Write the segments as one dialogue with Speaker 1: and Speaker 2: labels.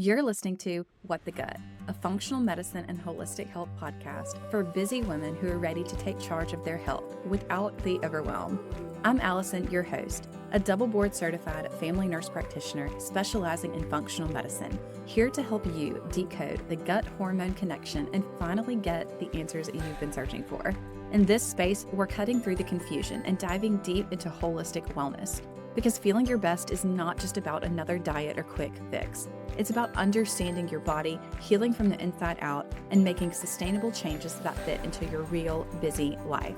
Speaker 1: You're listening to What the Gut, a functional medicine and holistic health podcast for busy women who are ready to take charge of their health without the overwhelm. I'm Allison, your host, a double board certified family nurse practitioner specializing in functional medicine, here to help you decode the gut hormone connection and finally get the answers that you've been searching for. In this space, we're cutting through the confusion and diving deep into holistic wellness, because feeling your best is not just about another diet or quick fix. It's about understanding your body, healing from the inside out, and making sustainable changes that fit into your real, busy life.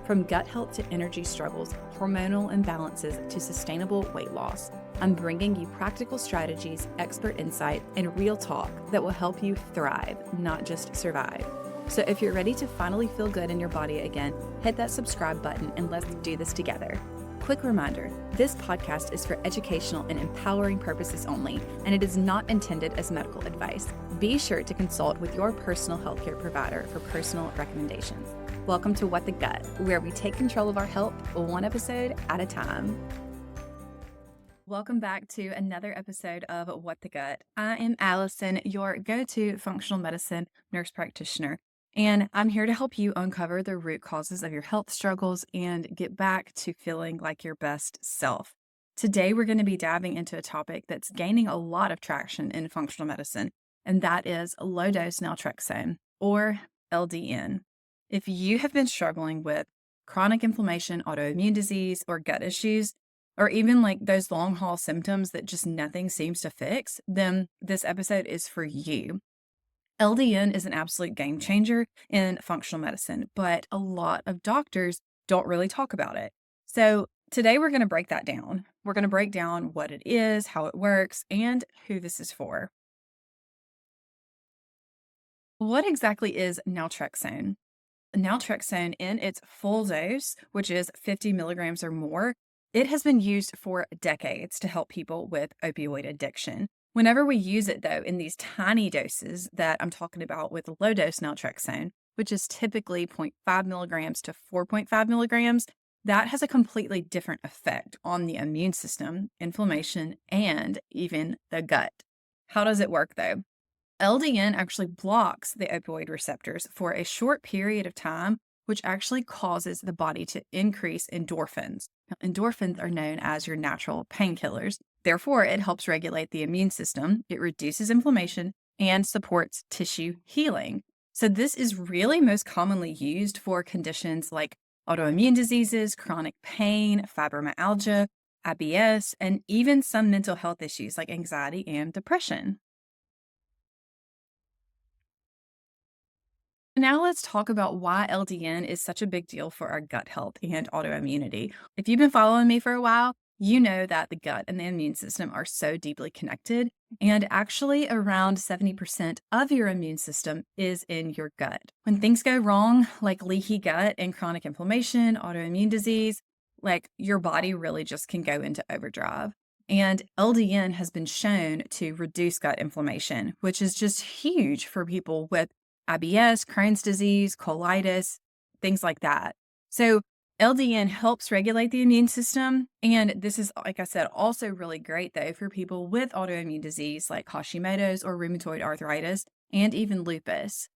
Speaker 1: From gut health to energy struggles, hormonal imbalances to sustainable weight loss, I'm bringing you practical strategies, expert insight, and real talk that will help you thrive, not just survive. So if you're ready to finally feel good in your body again, hit that subscribe button and let's do this together. Quick reminder, this podcast is for educational and empowering purposes only, and it is not intended as medical advice. Be sure to consult with your personal healthcare provider for personal recommendations. Welcome to What the Gut, where we take control of our health one episode at a time. Welcome back to another episode of What the Gut. I am Allison, your go-to functional medicine nurse practitioner. And I'm here to help you uncover the root causes of your health struggles and get back to feeling like your best self. Today, we're going to be diving into a topic that's gaining a lot of traction in functional medicine, and that is low-dose naltrexone, or LDN. If you have been struggling with chronic inflammation, autoimmune disease, or gut issues, or even like those long-haul symptoms that just nothing seems to fix, then this episode is for you. LDN is an absolute game changer in functional medicine, but a lot of doctors don't really talk about it. So today we're going to break that down. We're going to break down what it is, how it works, and who this is for. What exactly is naltrexone? Naltrexone in its full dose, which is 50 milligrams or more, it has been used for decades to help people with opioid addiction. Whenever we use it, though, in these tiny doses that I'm talking about with low-dose naltrexone, which is typically 0.5 milligrams to 4.5 milligrams, that has a completely different effect on the immune system, inflammation, and even the gut. How does it work, though? LDN actually blocks the opioid receptors for a short period of time, which actually causes the body to increase endorphins. Now, endorphins are known as your natural painkillers. Therefore, it helps regulate the immune system, it reduces inflammation, and supports tissue healing. So this is really most commonly used for conditions like autoimmune diseases, chronic pain, fibromyalgia, IBS, and even some mental health issues like anxiety and depression. Now let's talk about why LDN is such a big deal for our gut health and autoimmunity. If you've been following me for a while, you know that the gut and the immune system are so deeply connected, and actually around 70% of your immune system is in your gut. When things go wrong, like leaky gut and chronic inflammation, autoimmune disease, like your body really just can go into overdrive. And LDN has been shown to reduce gut inflammation, which is just huge for people with IBS, Crohn's disease, colitis, things like that. So LDN helps regulate the immune system. And this is, like I said, also really great, though, for people with autoimmune disease like Hashimoto's or rheumatoid arthritis and even lupus.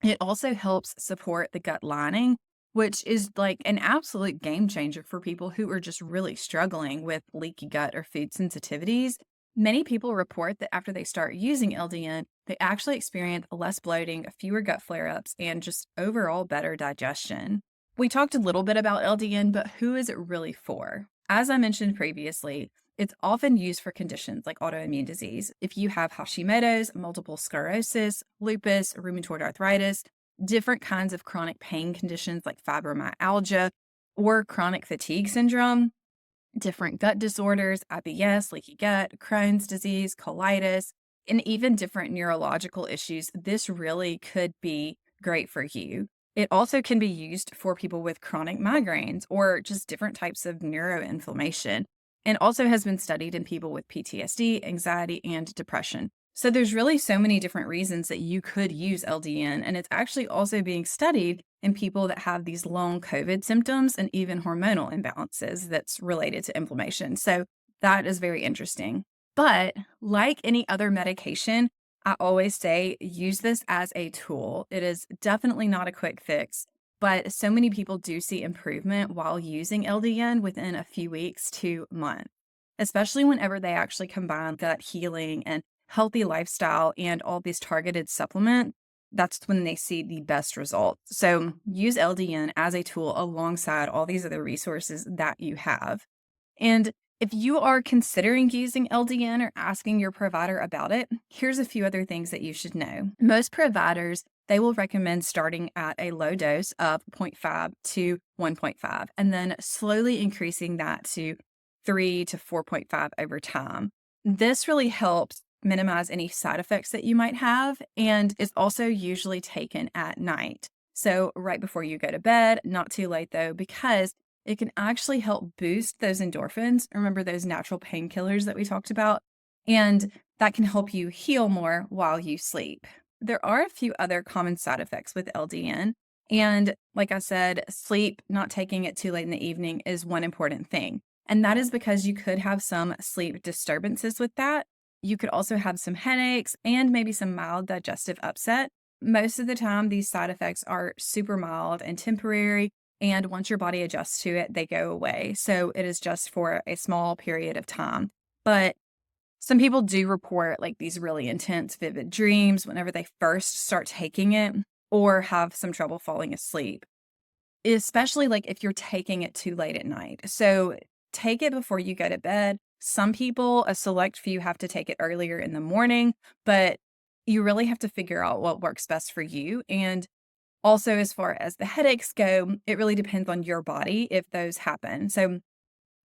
Speaker 1: It also helps support the gut lining, which is like an absolute game changer for people who are just really struggling with leaky gut or food sensitivities. Many people report that after they start using LDN, they actually experience less bloating, fewer gut flare ups, and just overall better digestion. We talked a little bit about LDN, but who is it really for? As I mentioned previously, it's often used for conditions like autoimmune disease. If you have Hashimoto's, multiple sclerosis, lupus, rheumatoid arthritis, different kinds of chronic pain conditions like fibromyalgia or chronic fatigue syndrome, different gut disorders, IBS, leaky gut, Crohn's disease, colitis, and even different neurological issues, this really could be great for you. It also can be used for people with chronic migraines or just different types of neuroinflammation, and also has been studied in people with PTSD, anxiety, and depression. So there's really so many different reasons that you could use LDN, and it's actually also being studied in people that have these long COVID symptoms and even hormonal imbalances that's related to inflammation. So that is very interesting. But like any other medication, I always say use this as a tool. It is definitely not a quick fix, but so many people do see improvement while using LDN within a few weeks to months, especially whenever they actually combine gut healing and healthy lifestyle and all these targeted supplements. That's when they see the best results. So use LDN as a tool alongside all these other resources that you have. And if you are considering using LDN or asking your provider about it, here's a few other things that you should know. Most providers, they will recommend starting at a low dose of zero point 0.5 to 1.5 and then slowly increasing that to 3 to 4.5 over time. This really helps minimize any side effects that you might have and is also usually taken at night. So right before you go to bed, not too late though, because it can actually help boost those endorphins. Remember those natural painkillers that we talked about? And that can help you heal more while you sleep. There are a few other common side effects with LDN. And like I said, sleep, not taking it too late in the evening is one important thing. And that is because you could have some sleep disturbances with that. You could also have some headaches and maybe some mild digestive upset. Most of the time, these side effects are super mild and temporary, and once your body adjusts to it, they go away. So it is just for a small period of time. But some people do report like these really intense, vivid dreams whenever they first start taking it or have some trouble falling asleep, especially like if you're taking it too late at night. So take it before you go to bed. Some people, a select few, have to take it earlier in the morning, but you really have to figure out what works best for you. And also, as far as the headaches go, it really depends on your body if those happen. So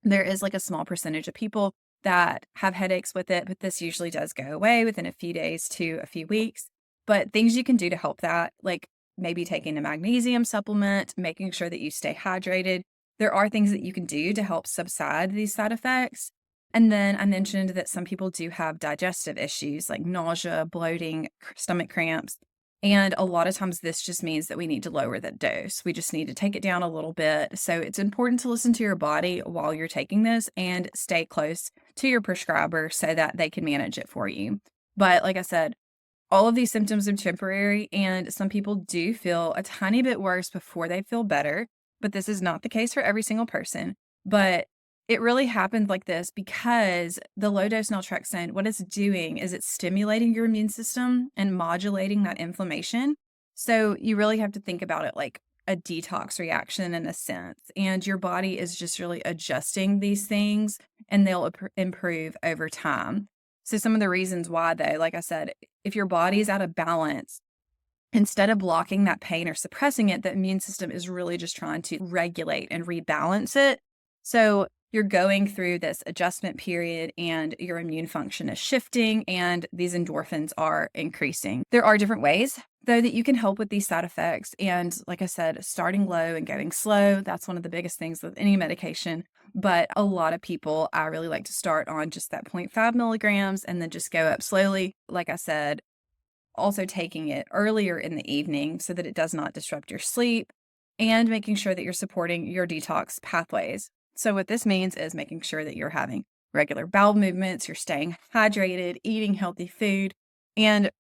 Speaker 1: there is like a small percentage of people that have headaches with it, but this usually does go away within a few days to a few weeks. But things you can do to help that, like maybe taking a magnesium supplement, making sure that you stay hydrated. There are things that you can do to help subside these side effects. And then I mentioned that some people do have digestive issues like nausea, bloating, stomach cramps. And a lot of times this just means that we need to lower that dose. We just need to take it down a little bit. So it's important to listen to your body while you're taking this and stay close to your prescriber so that they can manage it for you. But like I said, all of these symptoms are temporary, and some people do feel a tiny bit worse before they feel better. But this is not the case for every single person. But it really happened like this because the low dose naltrexone, what it's doing is it's stimulating your immune system and modulating that inflammation. So you really have to think about it like a detox reaction in a sense. And your body is just really adjusting these things and they'll improve over time. So some of the reasons why, though, like I said, if your body is out of balance, instead of blocking that pain or suppressing it, the immune system is really just trying to regulate and rebalance it. So you're going through this adjustment period and your immune function is shifting and these endorphins are increasing. There are different ways, though, that you can help with these side effects. And like I said, starting low and going slow, that's one of the biggest things with any medication. But a lot of people, I really like to start on just that zero point 0.5 milligrams and then just go up slowly. Like I said, also taking it earlier in the evening so that it does not disrupt your sleep and making sure that you're supporting your detox pathways. So what this means is making sure that you're having regular bowel movements, you're staying hydrated, eating healthy food, and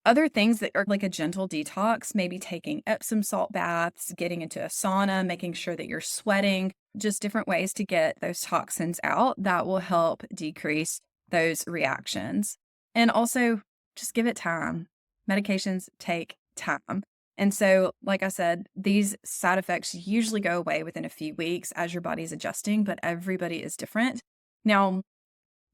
Speaker 1: other things that are like a gentle detox, maybe taking Epsom salt baths, getting into a sauna, making sure that you're sweating, just different ways to get those toxins out that will help decrease those reactions. And also just give it time. Medications take time. And so, like I said, these side effects usually go away within a few weeks as your body's adjusting, but everybody is different. Now,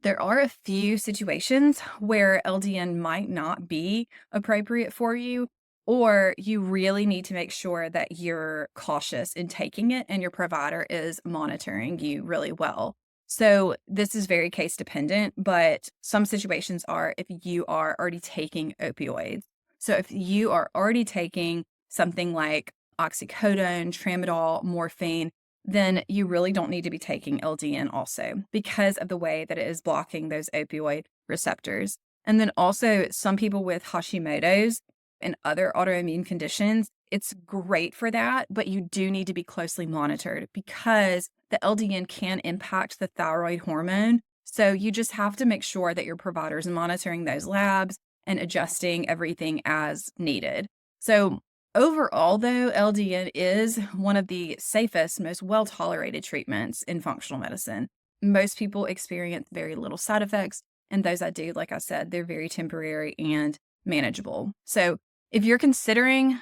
Speaker 1: there are a few situations where LDN might not be appropriate for you, or you really need to make sure that you're cautious in taking it and your provider is monitoring you really well. So, this is very case dependent, but some situations are if you are already taking opioids. So, if you are already taking something like oxycodone, tramadol, morphine, then you really don't need to be taking LDN also because of the way that it is blocking those opioid receptors. And then also some people with Hashimoto's and other autoimmune conditions, it's great for that, but you do need to be closely monitored because the LDN can impact the thyroid hormone. So you just have to make sure that your provider is monitoring those labs and adjusting everything as needed. So overall, though, LDN is one of the safest, most well-tolerated treatments in functional medicine. Most people experience very little side effects, and those that do, like I said, they're very temporary and manageable. So if you're considering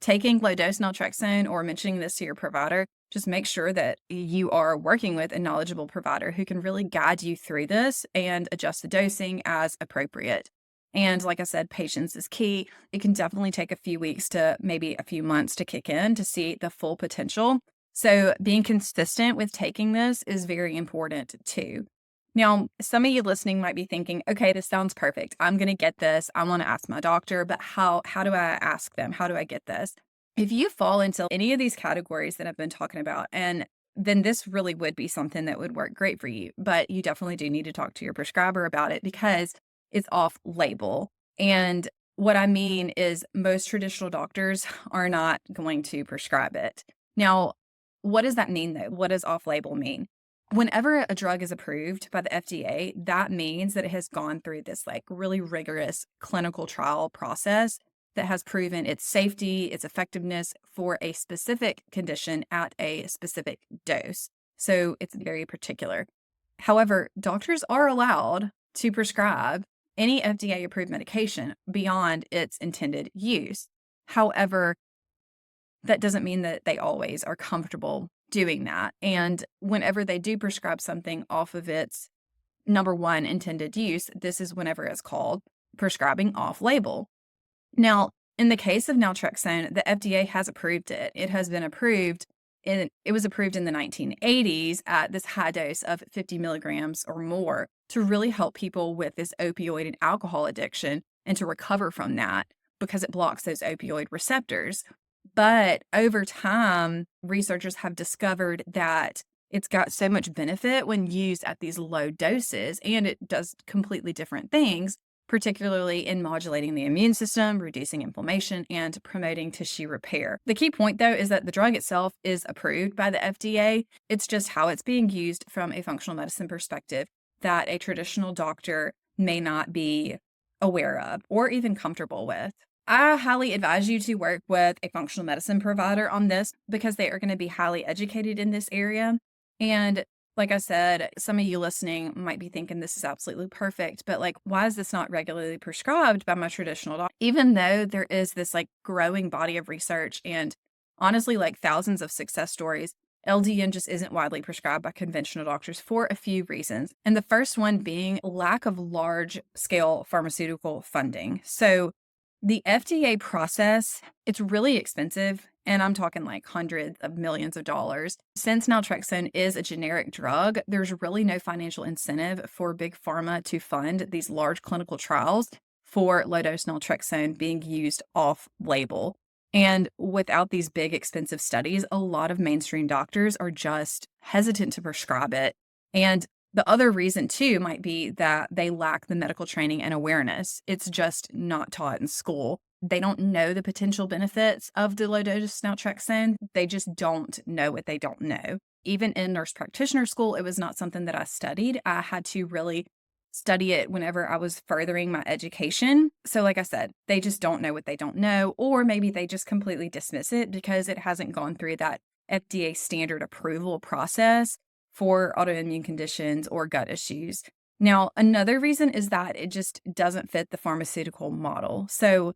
Speaker 1: taking low-dose naltrexone or mentioning this to your provider, just make sure that you are working with a knowledgeable provider who can really guide you through this and adjust the dosing as appropriate. And like I said, patience is key. It can definitely take a few weeks to maybe a few months to kick in to see the full potential. So being consistent with taking this is very important too. Now, some of you listening might be thinking, okay, this sounds perfect. I'm going to get this. I want to ask my doctor, but how do I ask them? How do I get this? If you fall into any of these categories that I've been talking about, and then this really would be something that would work great for you, but you definitely do need to talk to your prescriber about it because it's off label. And what I mean is most traditional doctors are not going to prescribe it. Now, what does that mean though? What does off label mean? Whenever a drug is approved by the FDA, that means that it has gone through this like really rigorous clinical trial process that has proven its safety, its effectiveness for a specific condition at a specific dose. So it's very particular. However, doctors are allowed to prescribe any FDA approved medication beyond its intended use. However, that doesn't mean that they always are comfortable doing that. And whenever they do prescribe something off of its number one intended use, this is whenever it's called prescribing off label. Now, in the case of naltrexone, the FDA has approved it. It has been approved, and it was approved in the 1980s at this high dose of 50 milligrams or more to really help people with this opioid and alcohol addiction and to recover from that because it blocks those opioid receptors. But over time, researchers have discovered that it's got so much benefit when used at these low doses, and it does completely different things, particularly in modulating the immune system, reducing inflammation, and promoting tissue repair. The key point, though, is that the drug itself is approved by the FDA. It's just how it's being used from a functional medicine perspective that a traditional doctor may not be aware of or even comfortable with. I highly advise you to work with a functional medicine provider on this because they are going to be highly educated in this area. And like I said, some of you listening might be thinking this is absolutely perfect, but like, why is this not regularly prescribed by my traditional doctor? Even though there is this like growing body of research and honestly, like thousands of success stories, LDN just isn't widely prescribed by conventional doctors for a few reasons. And the first one being lack of large scale pharmaceutical funding. So the FDA process, it's really expensive, and I'm talking like hundreds of millions of dollars. Since naltrexone is a generic drug, there's really no financial incentive for big pharma to fund these large clinical trials for low-dose naltrexone being used off-label. And without these big expensive studies, a lot of mainstream doctors are just hesitant to prescribe it. And the other reason, too, might be that they lack the medical training and awareness. It's just not taught in school. They don't know the potential benefits of the low-dose naltrexone. They just don't know what they don't know. Even in nurse practitioner school, it was not something that I studied. I had to really study it whenever I was furthering my education. So like I said, they just don't know what they don't know, or maybe they just completely dismiss it because it hasn't gone through that FDA standard approval process for autoimmune conditions or gut issues. Now, another reason is that it just doesn't fit the pharmaceutical model. So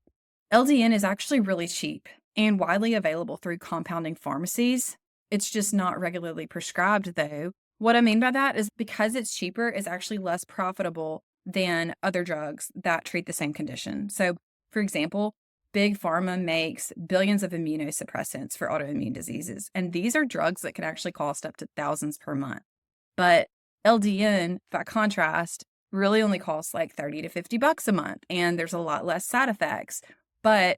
Speaker 1: LDN is actually really cheap and widely available through compounding pharmacies. It's just not regularly prescribed though. What I mean by that is because it's cheaper, it's actually less profitable than other drugs that treat the same condition. So, for example, Big Pharma makes billions of immunosuppressants for autoimmune diseases, and these are drugs that can actually cost up to thousands per month. But LDN, by contrast, really only costs like 30 to 50 bucks a month, and there's a lot less side effects. But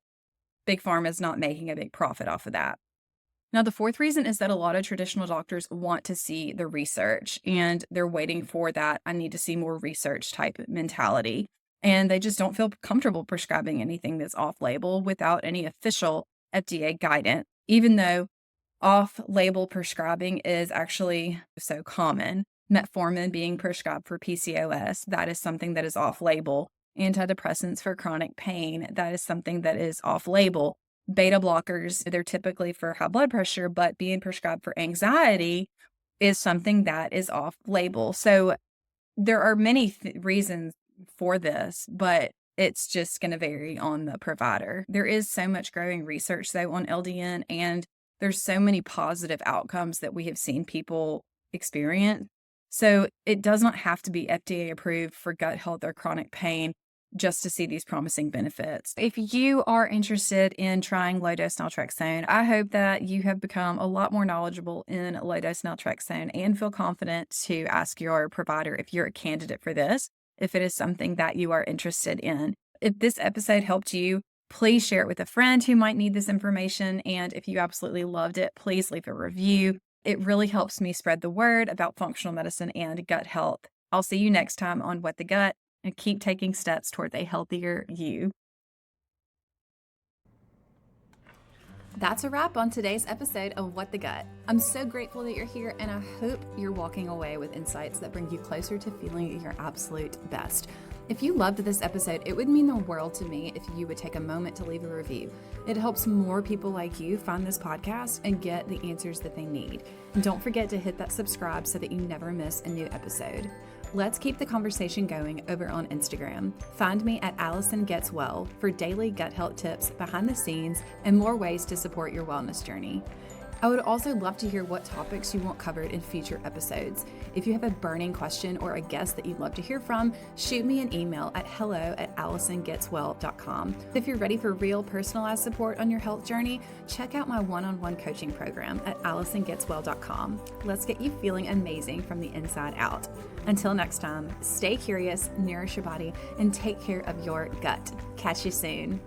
Speaker 1: Big Pharma is not making a big profit off of that. Now, the fourth reason is that a lot of traditional doctors want to see the research, and they're waiting for that I need to see more research type mentality. And they just don't feel comfortable prescribing anything that's off-label without any official FDA guidance, even though off-label prescribing is actually so common. Metformin being prescribed for PCOS, that is something that is off-label. Antidepressants for chronic pain, that is something that is off-label. Beta blockers, they're typically for high blood pressure, but being prescribed for anxiety is something that is off-label. So there are many reasons for this, but it's just going to vary on the provider. There is so much growing research, though, on LDN, and there's so many positive outcomes that we have seen people experience. So it does not have to be FDA approved for gut health or chronic pain just to see these promising benefits. If you are interested in trying low-dose naltrexone, I hope that you have become a lot more knowledgeable in low-dose naltrexone and feel confident to ask your provider if you're a candidate for this, if it is something that you are interested in. If this episode helped you, please share it with a friend who might need this information. And if you absolutely loved it, please leave a review. It really helps me spread the word about functional medicine and gut health. I'll see you next time on What the Gut, and keep taking steps towards a healthier you. That's a wrap on today's episode of What the Gut. I'm so grateful that you're here, and I hope you're walking away with insights that bring you closer to feeling your absolute best. If you loved this episode, it would mean the world to me if you would take a moment to leave a review. It helps more people like you find this podcast and get the answers that they need. And don't forget to hit that subscribe so that you never miss a new episode. Let's keep the conversation going over on Instagram. Find me at Allison Gets Well for daily gut health tips, behind the scenes, and more ways to support your wellness journey. I would also love to hear what topics you want covered in future episodes. If you have a burning question or a guest that you'd love to hear from, shoot me an email at hello@allisongetswell.com. If you're ready for real personalized support on your health journey, check out my one-on-one coaching program at allisongetswell.com. Let's get you feeling amazing from the inside out. Until next time, stay curious, nourish your body, and take care of your gut. Catch you soon.